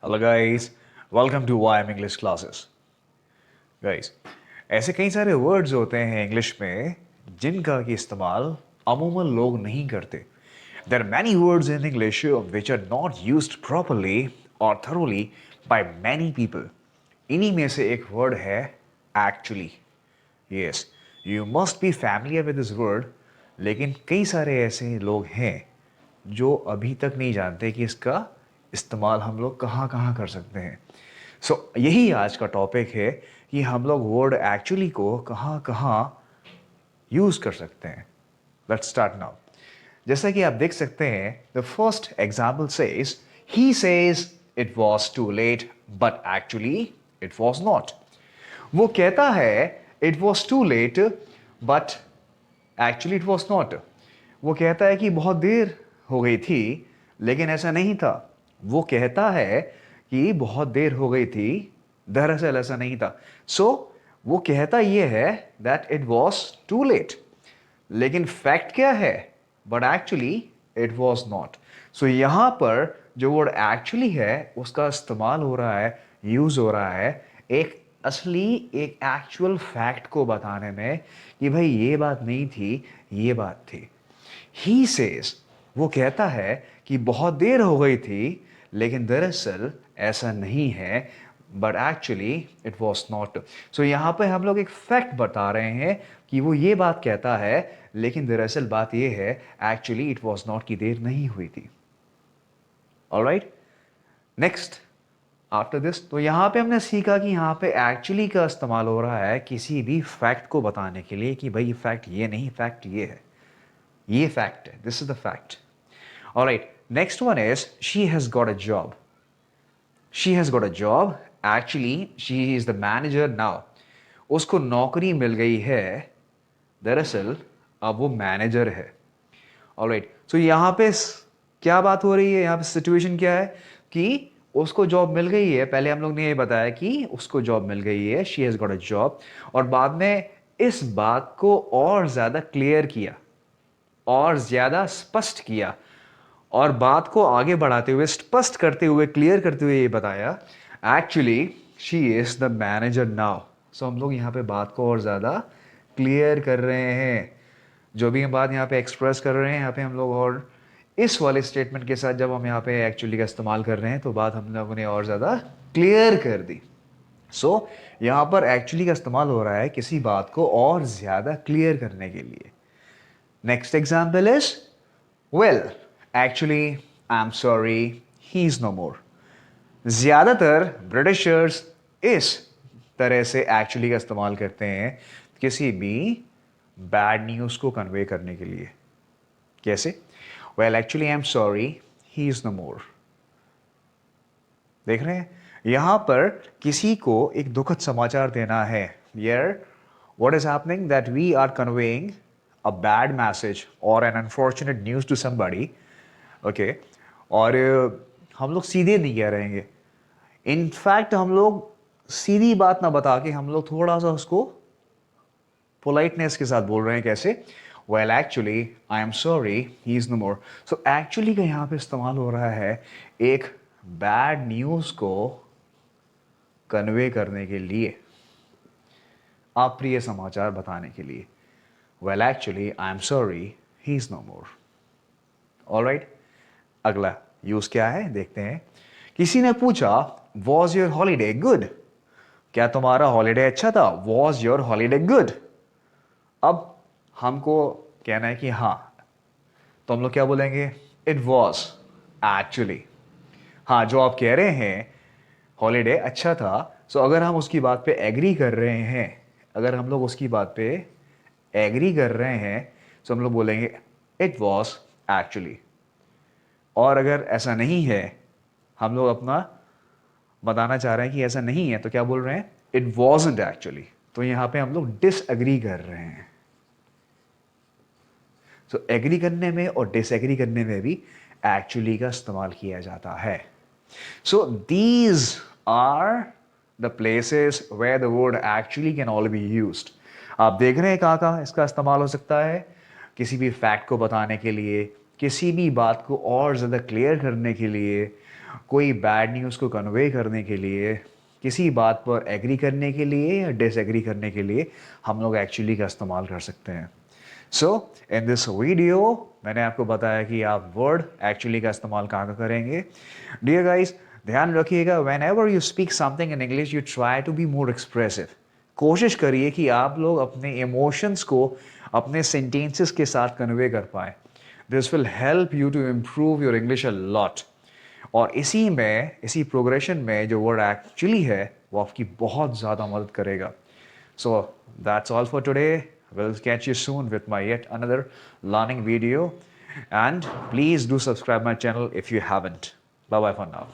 Hello guys, welcome to Y M English classes. Guys, ऐसे कई सारे वर्ड्स होते हैं इंग्लिश में जिनका कि इस्तेमाल अमूमन लोग नहीं करते। There are many words in English which are not used properly और थरोली बाय मैनी पीपल। इन्हीं में से एक वर्ड है actually. Yes, you must be familiar with this word, लेकिन कई सारे ऐसे लोग हैं जो अभी तक नहीं जानते कि इसका इस्तेमाल हम लोग कहाँ कहाँ कर सकते हैं। यही आज का टॉपिक है कि हम लोग वर्ड एक्चुअली को कहाँ कहाँ यूज कर सकते हैं। Let's start now. जैसा कि आप देख सकते हैं, the first example says he says it was too late but actually it was not. वो कहता है it was too late but actually it was not. वो कहता है कि बहुत देर हो गई थी, लेकिन ऐसा नहीं था। वो कहता है कि बहुत देर हो गई थी, दरअसल ऐसा नहीं था। वो कहता ये है that it was too late, लेकिन फैक्ट क्या है? But actually it was not. यहां पर जो वर्ड एक्चुअली है उसका इस्तेमाल हो रहा है, यूज हो रहा है एक असली, एक एक्चुअल फैक्ट को बताने में कि भाई ये बात नहीं थी, ये बात थी। ही सेज, वो कहता है कि बहुत देर हो गई थी, लेकिन दरअसल ऐसा नहीं है। But actually it was not. यहाँ पे हम लोग एक फैक्ट बता रहे हैं कि वो ये बात कहता है, लेकिन दरअसल बात ये है एक्चुअली इट वॉज नॉट की देर नहीं हुई थी। ऑलराइट, नेक्स्ट आफ्टर दिस, तो यहाँ पे हमने सीखा कि यहाँ पे एक्चुअली का इस्तेमाल हो रहा है किसी भी फैक्ट को बताने के लिए कि भाई फैक्ट ये नहीं, फैक्ट ये है, ये फैक्ट है, this is the fact. Alright, next one is she has got a job. She has got a job, actually she is the manager now. उसको नौकरी मिल गई है, दरअसल अब वो मैनेजर है। ऑलराइट, यहाँ पे क्या बात हो रही है? यहाँ पे सिचुएशन क्या है कि उसको जॉब मिल गई है। पहले हम लोग ने ये बताया कि उसको जॉब मिल गई है, she has got a job, और बाद में इस बात को और ज्यादा क्लियर किया और ज्यादा स्पष्ट किया और बात को आगे बढ़ाते हुए, स्पष्ट करते हुए, क्लियर करते हुए ये बताया actually she is the manager now. हम लोग यहाँ पे बात को और ज़्यादा क्लियर कर रहे हैं। जो भी हम बात यहाँ पे एक्सप्रेस कर रहे हैं, यहाँ पे हम लोग और इस वाले स्टेटमेंट के साथ जब हम यहाँ पे एक्चुअली का इस्तेमाल कर रहे हैं तो बात हम लोगों ने और ज़्यादा क्लियर कर दी। यहाँ पर एक्चुअली का इस्तेमाल हो रहा है किसी बात को और ज़्यादा क्लियर करने के लिए। Next example is well actually I am sorry he is no more. ज्यादातर ब्रिटिशर्स इस तरह से एक्चुअली का इस्तेमाल करते हैं किसी भी बैड न्यूज को कन्वे करने के लिए। कैसे? Well actually I am sorry he is no more. देख रहे हैं, यहां पर किसी को एक दुखद समाचार देना है। यार, what is happening that we are conveying a bad message और an unfortunate news to somebody. Okay, और हम लोग सीधे नहीं कह रहेंगे। इनफैक्ट हम लोग सीधी बात ना बता के हम लोग थोड़ा सा उसको पोलाइटनेस के साथ बोल रहे हैं। कैसे? Well actually I am sorry he is no more. Actually का यहाँ पे इस्तेमाल हो रहा है एक बैड न्यूज को कन्वे करने के लिए, अप्रिय समाचार बताने के लिए। Well actually I am sorry he is no more. All right, अगला यूज क्या है देखते हैं। किसी ने पूछा वॉज योर हॉलीडे गुड? क्या तुम्हारा हॉलीडे अच्छा था? Was your holiday good? अब हमको कहना है कि हाँ, तो हम लोग क्या बोलेंगे? It was actually. हाँ, जो आप कह रहे हैं हॉलीडे अच्छा था, अगर हम उसकी बात पे एग्री कर रहे हैं, अगर हम लोग उसकी बात पे एग्री कर रहे हैं तो हम लोग बोलेंगे इट वॉज एक्चुअली। और अगर ऐसा नहीं है, हम लोग अपना बताना चाह रहे हैं कि ऐसा नहीं है, तो क्या बोल रहे हैं? It wasn't actually. तो यहां पे हम लोग डिसएग्री कर रहे हैं। एग्री करने में और डिसएग्री करने में भी एक्चुअली का इस्तेमाल किया जाता है। These are the places where the word actually can all be used. आप देख रहे हैं कहाँ कहाँ इसका इस्तेमाल हो सकता है? किसी भी फैक्ट को बताने के लिए, किसी भी बात को और ज़्यादा क्लियर करने के लिए, कोई बैड न्यूज़ को कन्वे करने के लिए, किसी बात पर एग्री करने के लिए या डिसएग्री करने के लिए हम लोग एक्चुअली का इस्तेमाल कर सकते हैं। सो इन दिस वीडियो मैंने आपको बताया कि आप वर्ड एक्चुअली का इस्तेमाल कहाँ का करेंगे। डियर गाइस, ध्यान रखिएगा, whenever you speak something in English you try to be more expressive. कोशिश करिए कि आप लोग अपने इमोशंस को अपने सेंटेंसेस के साथ कन्वे कर पाए। This will help you to improve your English a lot. और इसी प्रोग्रेशन में जो वर्ड एक्चुअली है वो आपकी बहुत ज़्यादा मदद करेगा। So that's all for today. We'll catch you soon with my yet another learning video. And please do subscribe my channel if you haven't. Bye bye for now.